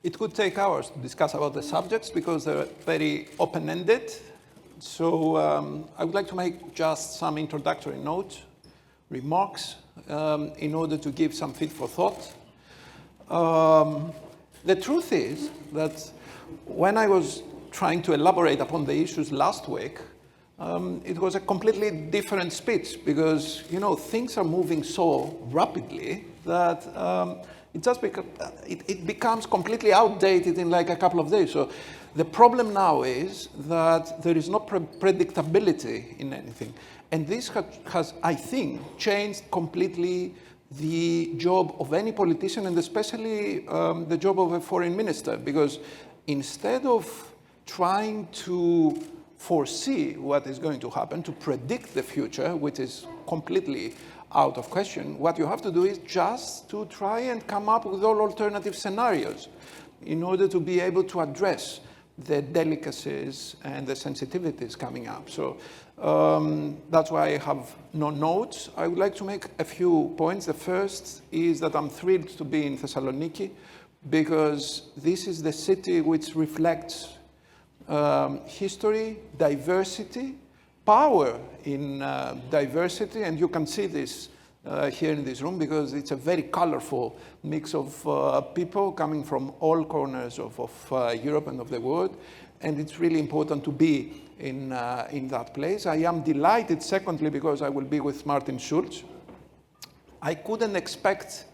It could take hours to discuss about the subjects because they're very open-ended. So I would like to make just some introductory notes, remarks, in order to give some food for thought. The truth is that when I was trying to elaborate upon the issues last week, it was a completely different speech because, you know, things are moving so rapidly that it becomes completely outdated in like a couple of days. So the problem now is that there is no predictability in anything. And this has, I think, changed completely the job of any politician, and especially the job of a foreign minister, because instead of trying to foresee what is going to happen, to predict the future, which is completely out of question, what you have to do is just to try and come up with all alternative scenarios in order to be able to address the delicacies and the sensitivities coming up. So that's why I have no notes. I would like to make a few points. The first is that I'm thrilled to be in Thessaloniki because this is the city which reflects history, diversity, power in diversity, and you can see this here in this room because it's a very colorful mix of people coming from all corners of Europe and of the world, and it's really important to be in that place. I am delighted, secondly, because I will be with Martin Schulz. I couldn't expect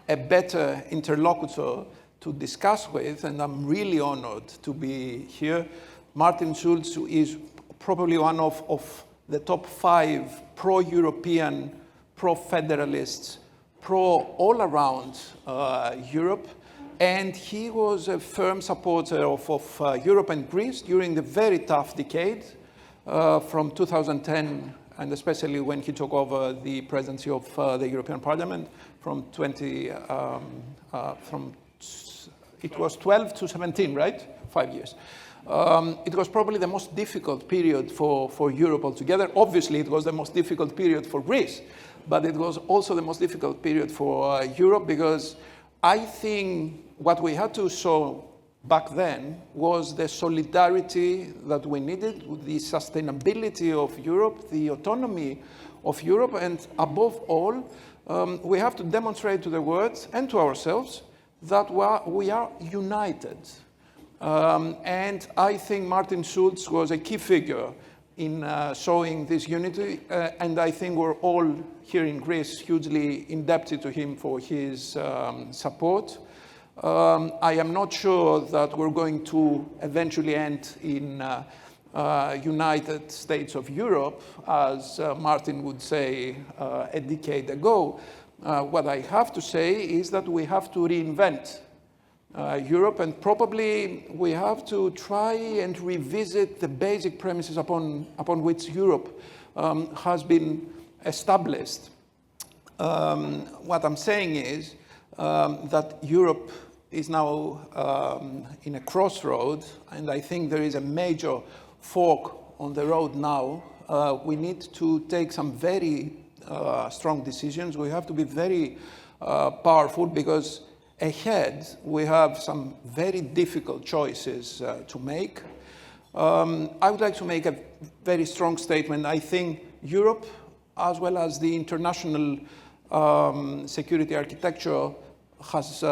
a better interlocutor to discuss with, and I'm really honored to be here. Martin Schulz is probably one of the top 5 pro-European, pro-federalists, all around Europe. And he was a firm supporter of Europe and Greece during the very tough decade from 2010, and especially when he took over the presidency of the European Parliament from it was 12 to 17, right? 5 years. It was probably the most difficult period for Europe altogether. Obviously, it was the most difficult period for Greece, but it was also the most difficult period for Europe because I think what we had to show back then was the solidarity that we needed, the sustainability of Europe, the autonomy of Europe, and above all, we have to demonstrate to the world and to ourselves that we are united. And I think Martin Schulz was a key figure in showing this unity, and I think we're all here in Greece hugely indebted to him for his support. I am not sure that we're going to eventually end in United States of Europe, as Martin would say a decade ago. What I have to say is that we have to reinvent Europe, and probably we have to try and revisit the basic premises upon which Europe has been established. What I'm saying is that Europe is now in a crossroad, and I think there is a major fork on the road now. We need to take some very strong decisions. We have to be very powerful because ahead we have some very difficult choices to make. I would like to make a very strong statement. I think Europe, as well as the international security architecture, has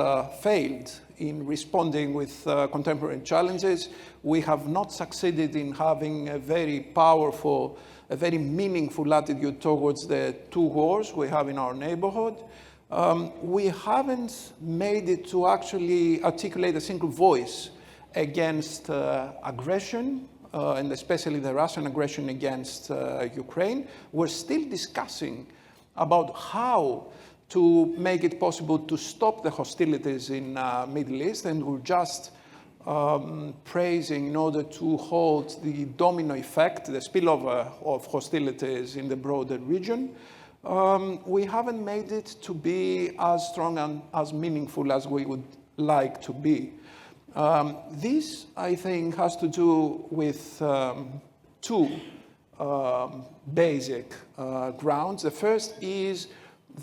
failed in responding with contemporary challenges. We have not succeeded in having a very powerful, a very meaningful attitude towards the 2 wars we have in our neighborhood. We haven't made it to actually articulate a single voice against aggression, and especially the Russian aggression against Ukraine. We're still discussing about how to make it possible to stop the hostilities in Middle East, and we're just praising in order to halt the domino effect, the spillover of hostilities in the broader region. We haven't made it to be as strong and as meaningful as we would like to be. This, I think, has to do with 2 basic grounds. The first is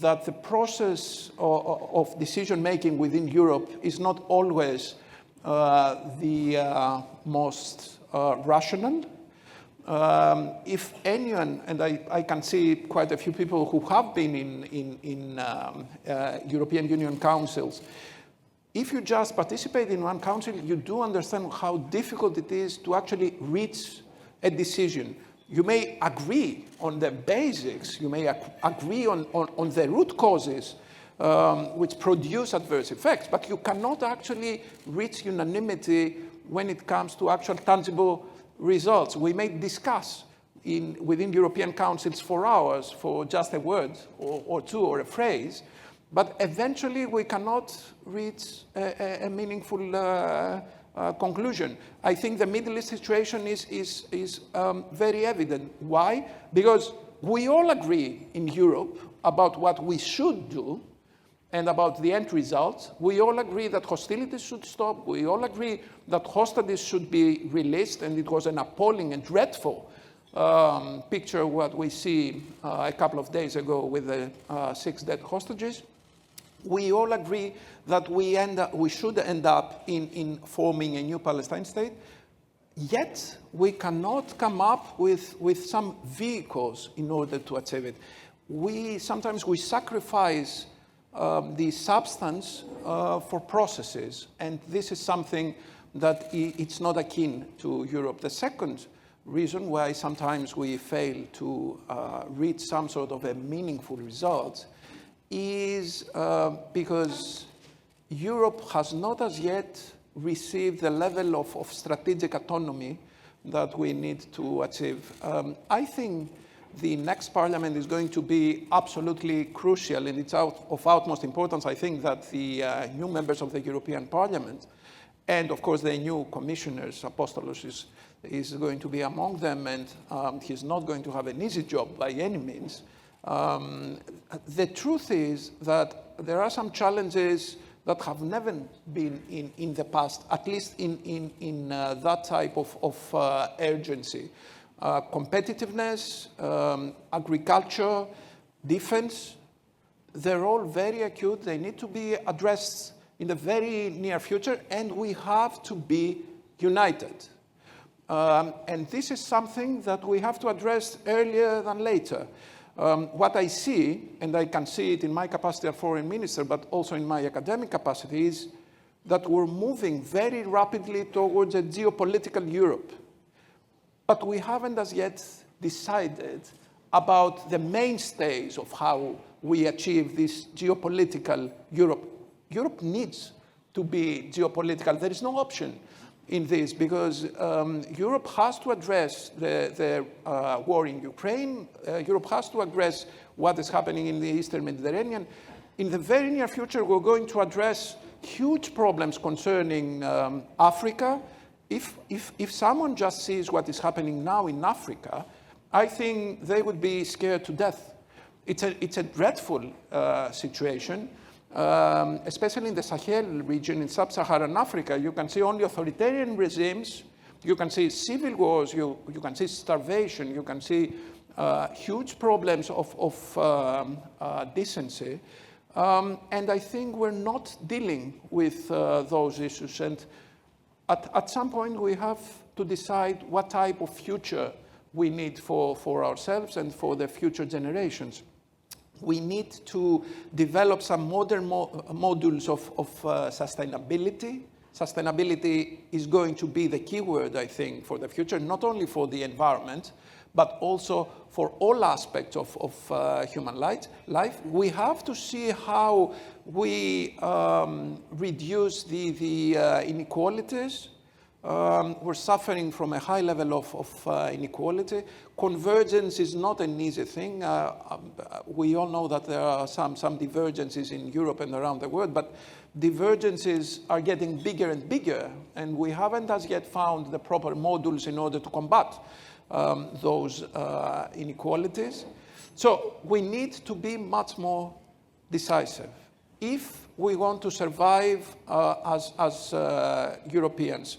that the process of decision-making within Europe is not always the most rational. If anyone, and I can see quite a few people who have been in European Union councils, if you just participate in one council, you do understand how difficult it is to actually reach a decision. You may agree on the basics, you may agree on the root causes which produce adverse effects, but you cannot actually reach unanimity when it comes to actual tangible results. We may discuss within European councils for hours for just a word or two or a phrase, but eventually we cannot reach a meaningful conclusion. I think the Middle East situation is very evident. Why? Because we all agree in Europe about what we should do and about the end result. We all agree that hostilities should stop. We all agree that hostages should be released, and it was an appalling and dreadful picture what we see a couple of days ago with the 6 dead hostages. We all agree that we should end up in forming a new Palestine state, yet we cannot come up with some vehicles in order to achieve it. Sometimes we sacrifice the substance for processes, and this is something that it's not akin to Europe. The second reason why sometimes we fail to reach some sort of a meaningful result is because Europe has not as yet received the level of strategic autonomy that we need to achieve. I think the next parliament is going to be absolutely crucial, and it's of utmost importance. I think that the new members of the European Parliament, and of course the new commissioners, Apostolos is going to be among them, and he's not going to have an easy job by any means. The truth is that there are some challenges that have never been in the past, at least in that type of urgency. Competitiveness, agriculture, defense, they're all very acute. They need to be addressed in the very near future, and we have to be united. And this is something that we have to address earlier than later. What I see, and I can see it in my capacity as foreign minister, but also in my academic capacity, is that we're moving very rapidly towards a geopolitical Europe. But we haven't as yet decided about the mainstays of how we achieve this geopolitical Europe. Europe needs to be geopolitical. There is no option in this, because Europe has to address the war in Ukraine. Europe has to address what is happening in the Eastern Mediterranean. In the very near future, we're going to address huge problems concerning Africa. If someone just sees what is happening now in Africa, I think they would be scared to death. It's a dreadful situation. Especially in the Sahel region, in sub-Saharan Africa, you can see only authoritarian regimes, you can see civil wars, you can see starvation, you can see huge problems of decency. And I think we're not dealing with those issues. And at some point, we have to decide what type of future we need for ourselves and for the future generations. We need to develop some modern modules of sustainability. Sustainability is going to be the key word, I think, for the future, not only for the environment, but also for all aspects of human life. We have to see how we reduce the inequalities. We're suffering from a high level of inequality. Convergence is not an easy thing. We all know that there are some divergences in Europe and around the world, but divergences are getting bigger and bigger, and we haven't as yet found the proper modules in order to combat those inequalities. So we need to be much more decisive. If we want to survive as Europeans,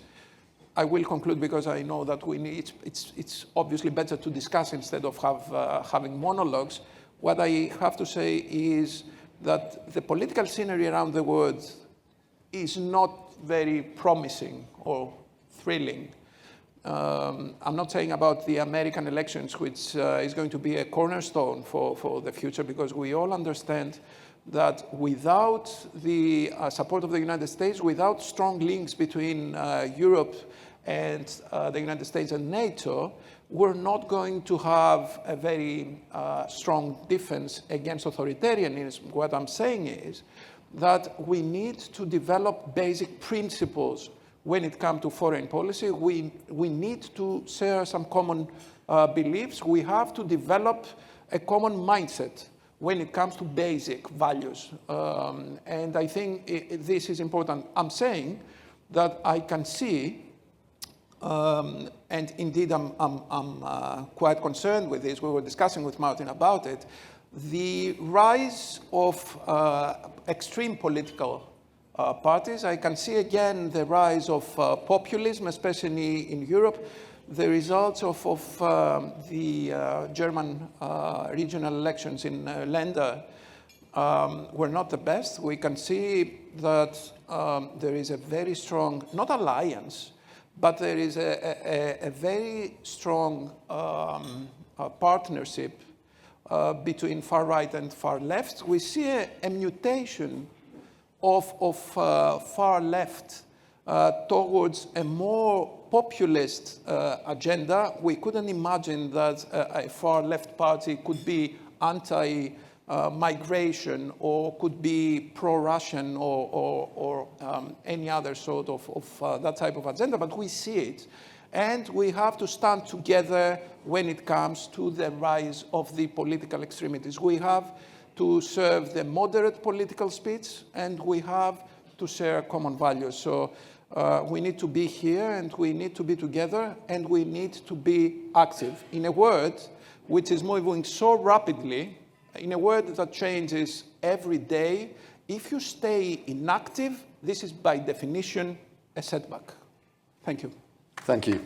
I will conclude because I know that it's obviously better to discuss instead of having monologues. What I have to say is that the political scenery around the world is not very promising or thrilling. I'm not saying about the American elections, which is going to be a cornerstone for the future, because we all understand that without the support of the United States, without strong links between Europe and the United States and NATO, we're not going to have a very strong defense against authoritarianism. What I'm saying is that we need to develop basic principles when it comes to foreign policy. We need to share some common beliefs. We have to develop a common mindset when it comes to basic values. And I think this is important. I'm saying that I can see, and indeed I'm quite concerned with this, we were discussing with Martin about it, the rise of extreme political parties. I can see again the rise of populism, especially in Europe. The results of the German regional elections in Länder were not the best. We can see that there is a very strong, not alliance, but there is a very strong partnership between far right and far left. We see a mutation of far left towards a more populist agenda. We couldn't imagine that a far left party could be anti-migration or could be pro-Russian or any other sort of that type of agenda, but we see it. And we have to stand together when it comes to the rise of the political extremities. We have to serve the moderate political speech, and we have to share common values. So we need to be here, and we need to be together, and we need to be active. In a world which is moving so rapidly, in a world that changes every day, if you stay inactive, this is by definition a setback. Thank you. Thank you.